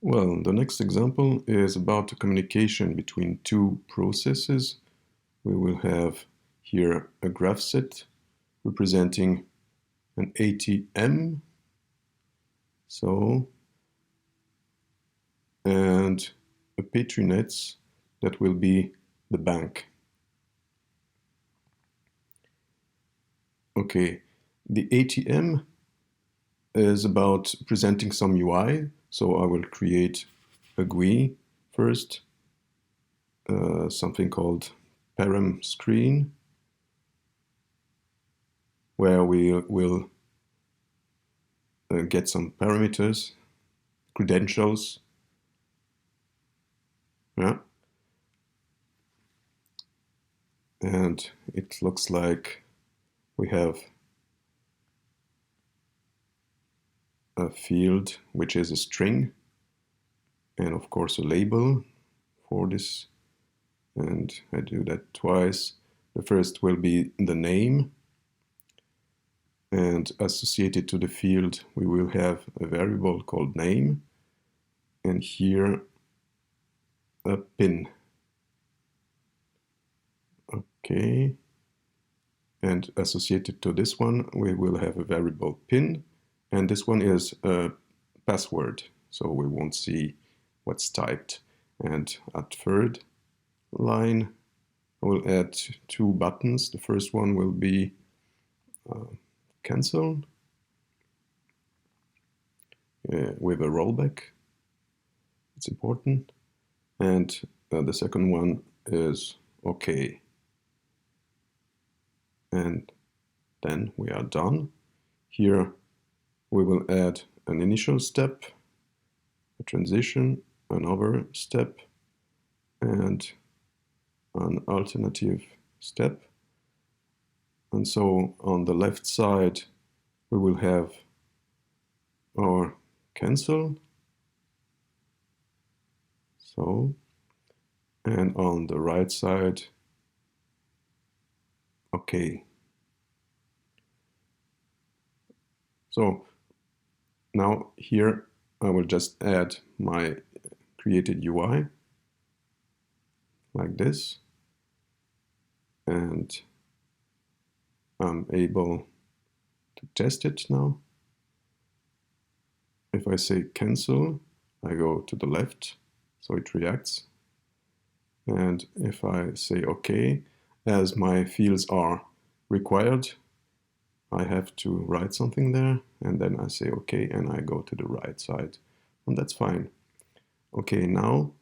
Well, the next example is about the communication between two processes. We will have here a graph set representing an ATM, and a Petri nets that will be the bank. Okay, the ATM is about presenting some UI, so I will create a GUI first, something called param screen, where we will get some parameters, credentials, yeah, and it looks like we have a field which is a string, and of course a label for this, and I do that twice. The first will be the name, and associated to the field we will have a variable called name, and here a pin. Okay, and associated to this one we will have a variable pin, and this one is a password, so we won't see what's typed. And at third line I will add two buttons. The first one will be cancel with a rollback. It's important. And the second one is OK. And then we are done. Here we will add an initial step, a transition, another step, and an alternative step. And so on the left side we will have our cancel, and on the right side OK. So now here I will just add my created UI like this, and I'm able to test it now. If I say cancel, I go to the left, so it reacts. And if I say OK, as my fields are required, I have to write something there, and then I say OK, and I go to the right side, and that's fine. Okay, now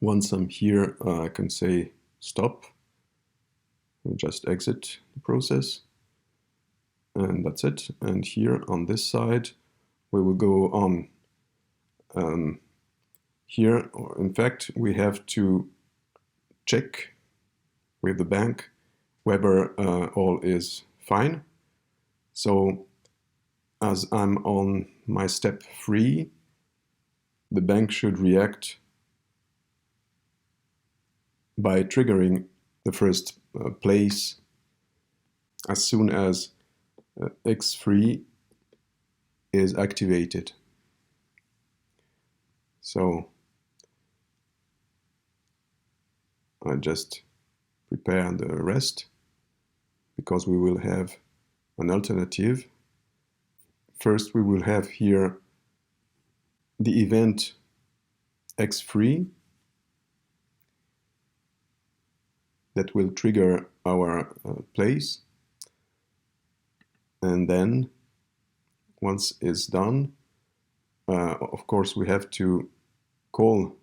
once I'm here, I can say stop and just exit the process, and that's it. And here on this side we will go on. Here, in fact, we have to check with the bank whether all is fine. So as I'm on my step 3, the bank should react by triggering the first place as soon as X3 is activated. So I just prepare the rest, because we will have an alternative. First we will have here the event X3 that will trigger our place, and then once it's done, of course we have to call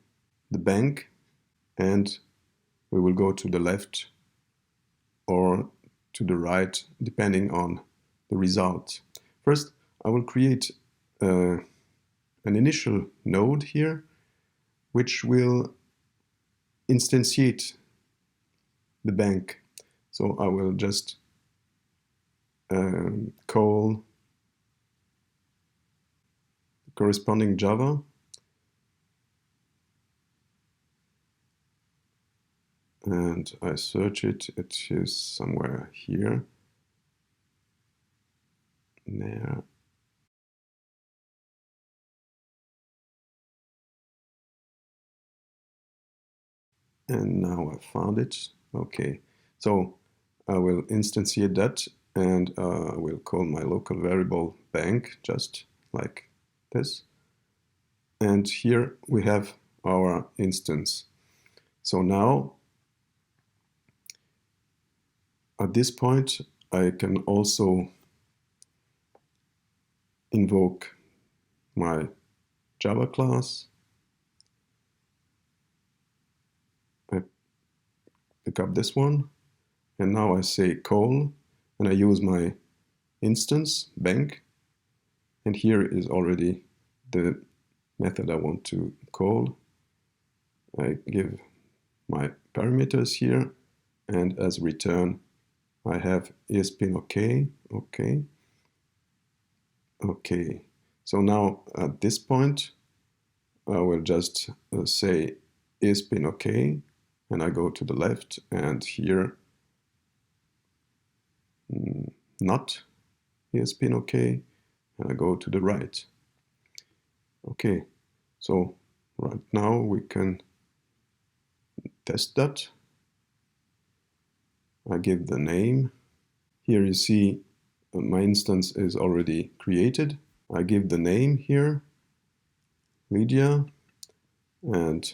the bank, and we will go to the left or to the right depending on the result. First I will create an initial node here which will instantiate the bank. So I will just call the corresponding Java, and I search it. It is somewhere here. There. And now I found it. Okay, so I will instantiate that, and I will call my local variable bank, just like this. And here we have our instance. So now, at this point, I can also invoke my Java class. I pick up this one, and now I say call, and I use my instance bank, and here is already the method I want to call. I give my parameters here, and as return I have ESPin OK, OK, OK. So now at this point I will just say ESPin OK, and I go to the left, and here not ESPin OK, and I go to the right. Okay, so right now we can test that. I give the name. Here you see my instance is already created. I give the name here, Lydia, and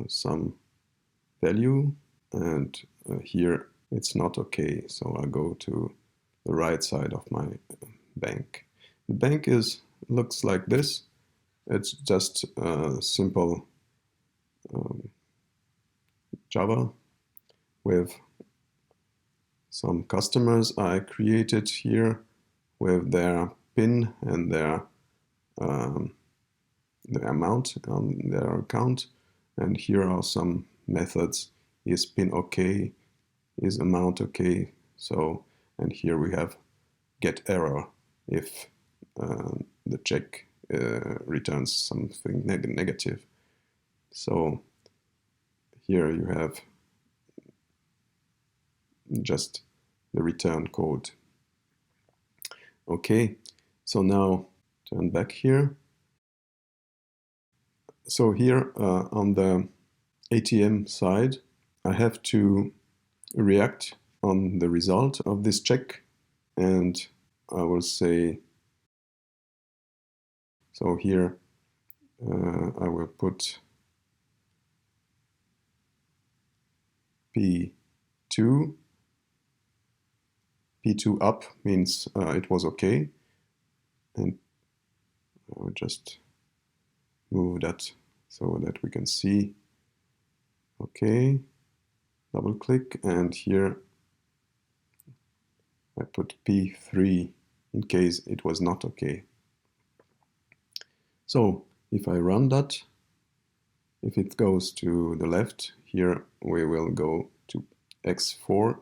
some value, and here it's not okay, so I go to the right side of my bank. The bank looks like this. It's just simple Java with some customers I created here with their PIN and their the amount on their account, and here are some methods: is PIN okay, is amount okay. So, and here we have get error if the check returns something negative. So here you have just the return code. Okay, so now turn back here. So here on the ATM side, I have to react on the result of this check, and I will say, so here I will put P2. P2 up means it was okay, and I will just move that so that we can see. Okay, double click, and here I put P3 in case it was not okay. So if I run that, if it goes to the left, here we will go to X4,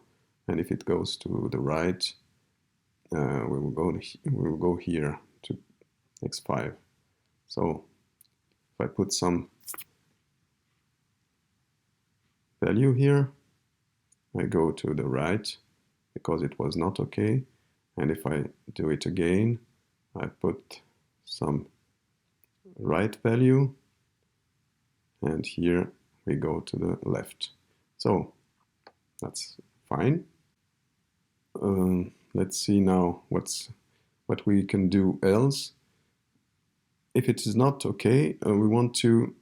and if it goes to the right, we will go here to X5. So if I put some value here, I go to the right because it was not okay, and if I do it again, I put some right value, and here we go to the left. So that's fine. Let's see now what we can do else. If it is not okay, we want to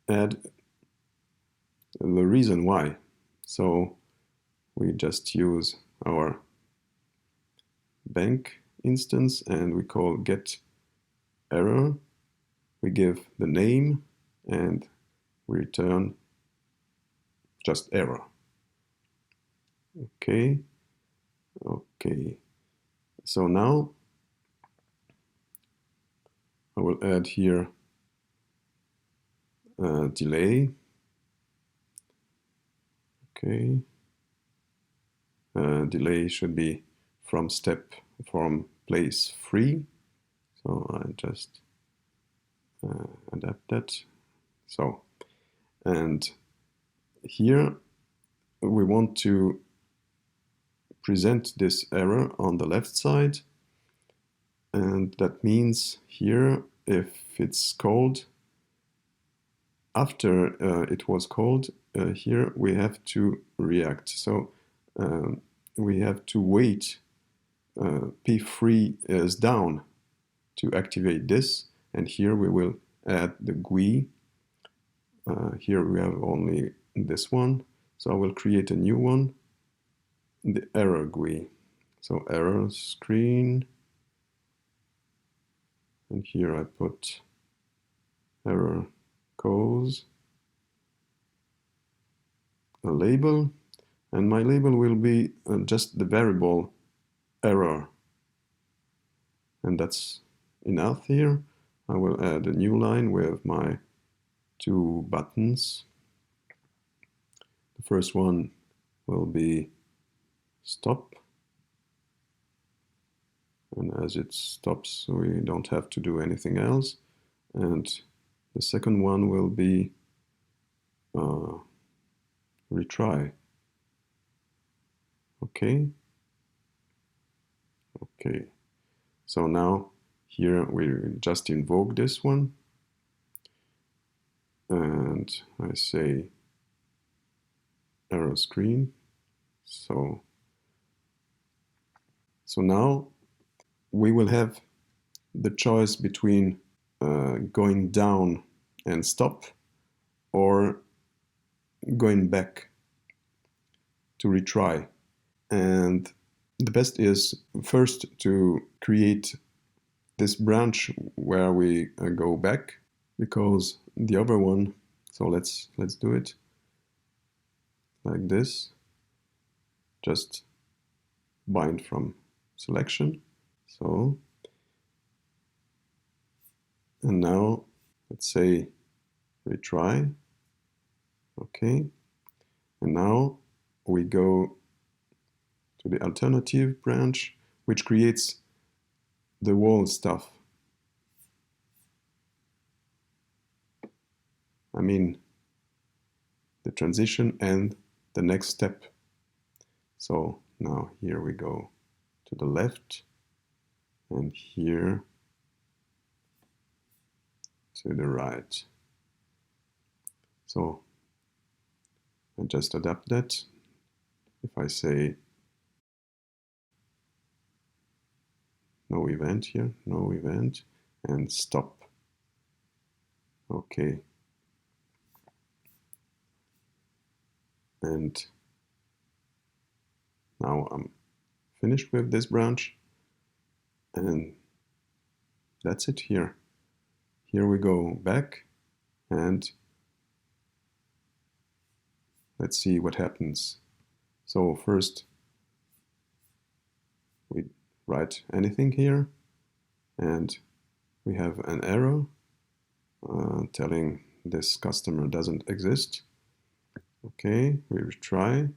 add the reason why. So we just use our bank instance, and we call get error. We give the name, and we return just error. Okay, okay. So now I will add here a delay. Okay. Delay should be from place 3. So I just adapt that. So, and here we want to present this error on the left side, and that means here if it's called after it was called, here we have to react. So we have to wait P3 is down to activate this, and here we will add the GUI. Here we have only this one, so I will create a new one, the error GUI. So error screen, and here I put error cause, a label, and my label will be just the variable error, and that's enough here. I will add a new line with my two buttons. The first one will be stop, and as it stops we don't have to do anything else, and the second one will be retry. Okay, so now here we just invoke this one, and I say error screen. So now we will have the choice between going down and stop, or going back to retry. And the best is first to create this branch where we go back, because the other one, so let's do it like this. Just bind from selection. So, and now let's say retry. Okay, and now we go to the alternative branch, which creates the wall stuff. I mean, the transition and the next step. So now here we go to the left, and here to the right. So I just adapt that. If I say no event here, no event, and stop. Okay. And now I'm finished with this branch, and that's it here. Here we go back, and let's see what happens. So first we write anything here, and we have an error telling this customer doesn't exist. Okay, we retry,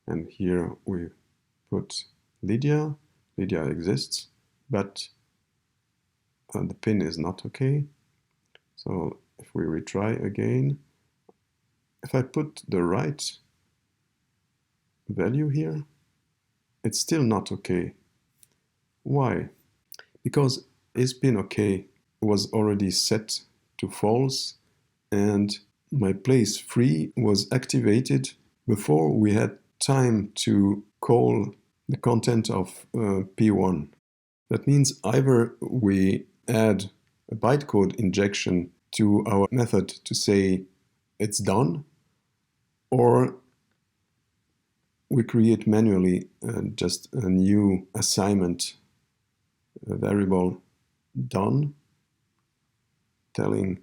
and here we put Lydia. Lydia exists, but the pin is not okay. So if we retry again, if I put the right value here, it's still not okay. Why? Because is pin okay was already set to false, and my place 3 was activated before we had time to call the content of P1. That means either we add a bytecode injection to our method to say it's done, or we create manually just a new assignment variable done, telling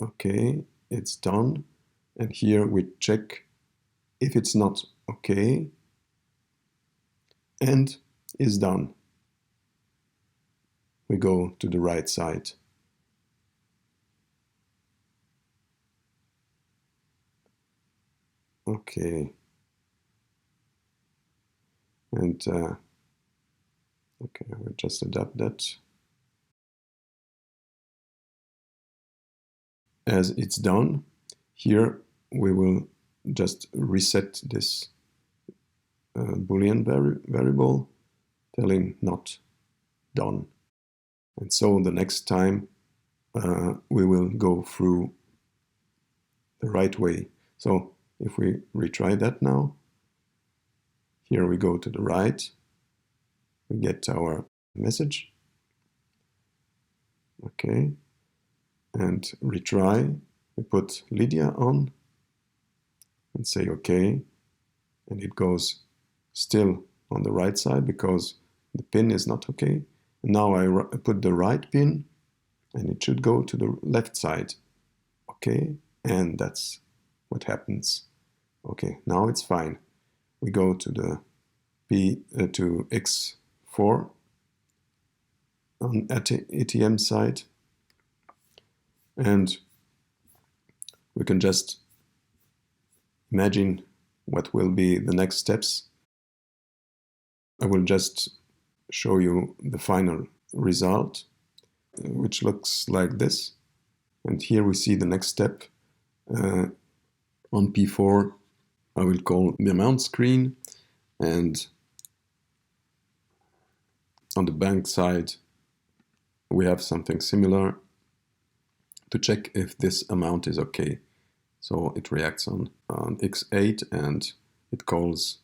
okay, it's done, and here we check if it's not okay, and is done. We go to the right side. Okay. And okay, I will just adapt that. As it's done, here we will just reset this Boolean variable telling not done. And so the next time we will go through the right way. So if we retry that now, here we go to the right, we get our message. Okay, and retry. We put Lydia on and say okay, and it goes still on the right side because the pin is not okay. Now I put the right pin and it should go to the left side. Okay, and that's what happens. Okay, now it's fine. We go to the to X4 on ATM side, and we can just imagine what will be the next steps. I will just show you the final result, which looks like this. And here we see the next step. On P4, I will call the amount screen, and on the bank side, we have something similar to check if this amount is okay. So it reacts on X8 and it calls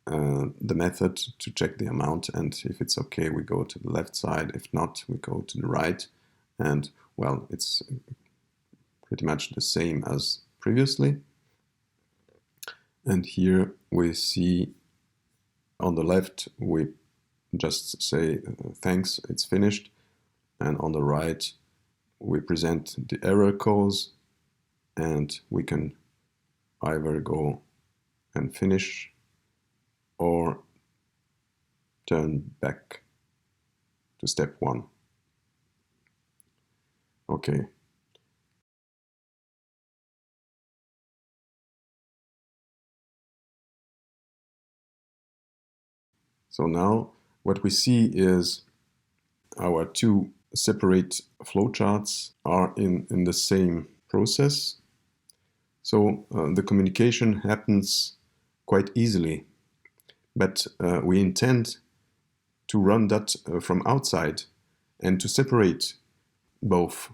the method to check the amount, and if it's okay we go to the left side, if not we go to the right, and well, it's pretty much the same as previously. And here we see on the left we just say thanks, it's finished, and on the right we present the error cause, and we can either go and finish or turn back to step 1. Okay. So now what we see is our two separate flowcharts are in the same process. So the communication happens quite easily, but we intend to run that from outside and to separate both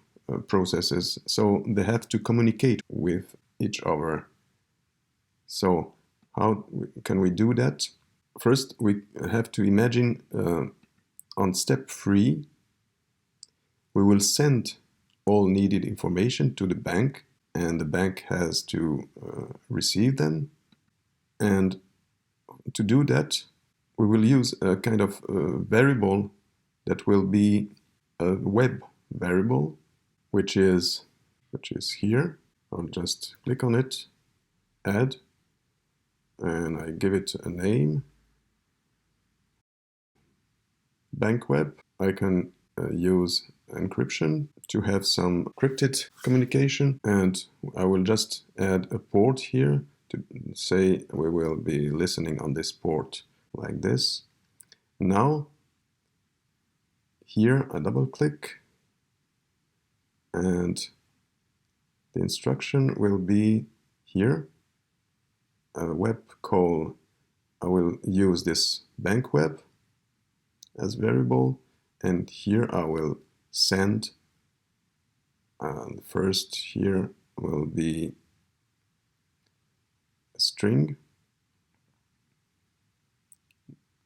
processes. So they have to communicate with each other. So how can we do that? First, we have to imagine on step 3, we will send all needed information to the bank, and the bank has to receive them. And to do that, we will use a kind of variable that will be a web variable, which is here. I'll just click on it, add, and I give it a name, bank web. I can use encryption to have some encrypted communication, and I will just add a port here to say we will be listening on this port like this. Now here I double click, and the instruction will be here, a web call. I will use this bank web as variable, and here I will send, first here will be a string,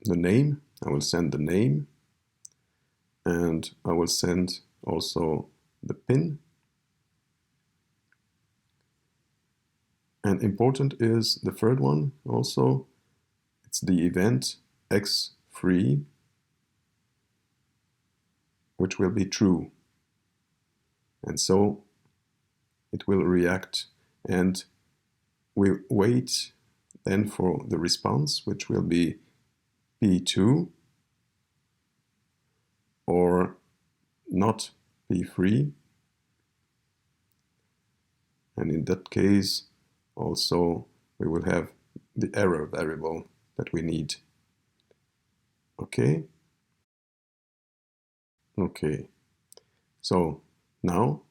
the name, I will send the name, and I will send also the PIN. And important is the third one also, it's the event X3, which will be true. And so it will react, and we wait then for the response, which will be P2 or not P3. And in that case, also we will have the error variable that we need. Okay? Okay. So now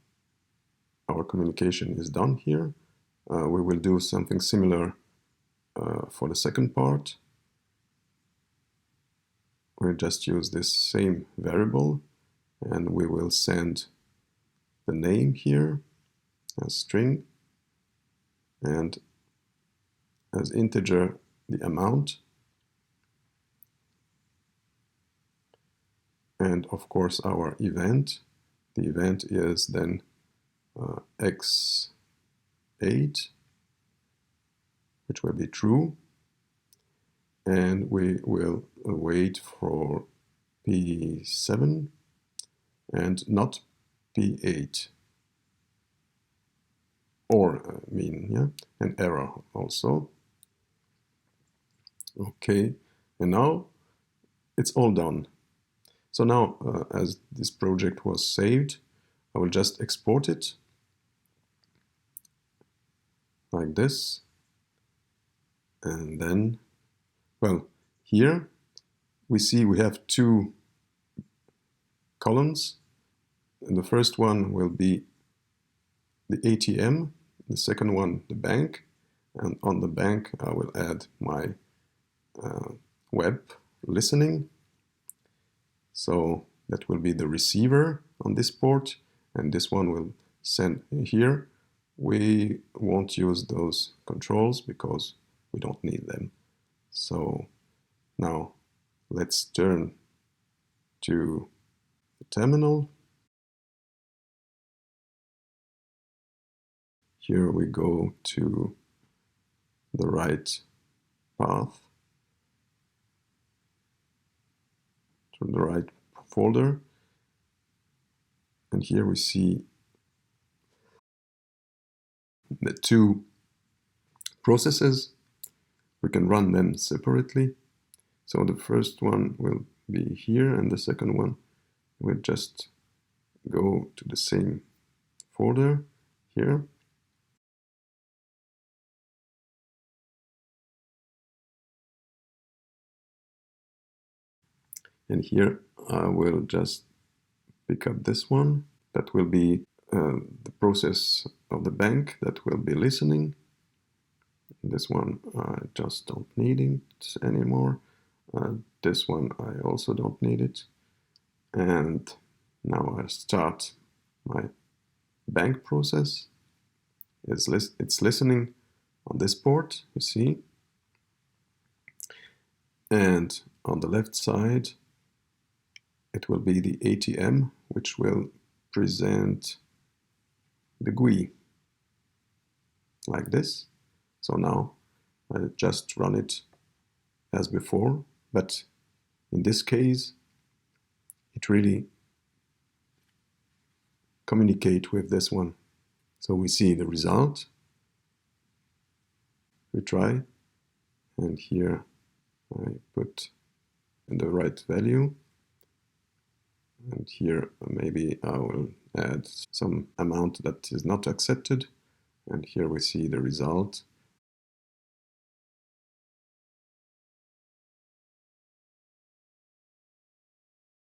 our communication is done here. We will do something similar for the second part. We'll just use this same variable, and we will send the name here, as string, and as integer the amount, and of course our event. The event is then x8, which will be true, and we will wait for p7 and not p8, or an error also. Okay, and now it's all done. So now, as this project was saved, I will just export it like this. And then, well, here we see we have two columns. And the first one will be the ATM, the second one the bank. And on the bank, I will add my web listening. So that will be the receiver on this port, and this one will send here. We won't use those controls because we don't need them. So now let's turn to the terminal. Here we go to the right path, to the right folder, and here we see the two processes. We can run them separately. So the first one will be here, and the second one will just go to the same folder here. And here I will just pick up this one. That will be the process of the bank that will be listening. This one I just don't need it anymore. This one I also don't need it. And now I start my bank process. It's listening on this port, you see. And on the left side, it will be the ATM, which will present the GUI like this. So now I just run it as before, but in this case, it really communicates with this one. So we see the result. We try, and here I put in the right value. And here maybe I will add some amount that is not accepted. And here we see the result.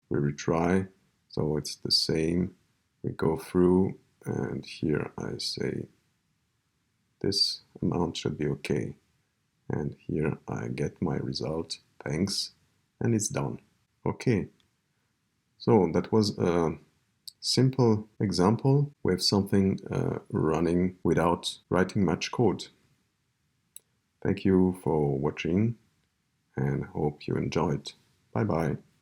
We retry, so it's the same. We go through, and here I say this amount should be okay. And here I get my result, thanks, and it's done. Okay, so that was a simple example with something running without writing much code. Thank you for watching and hope you enjoyed. Bye bye.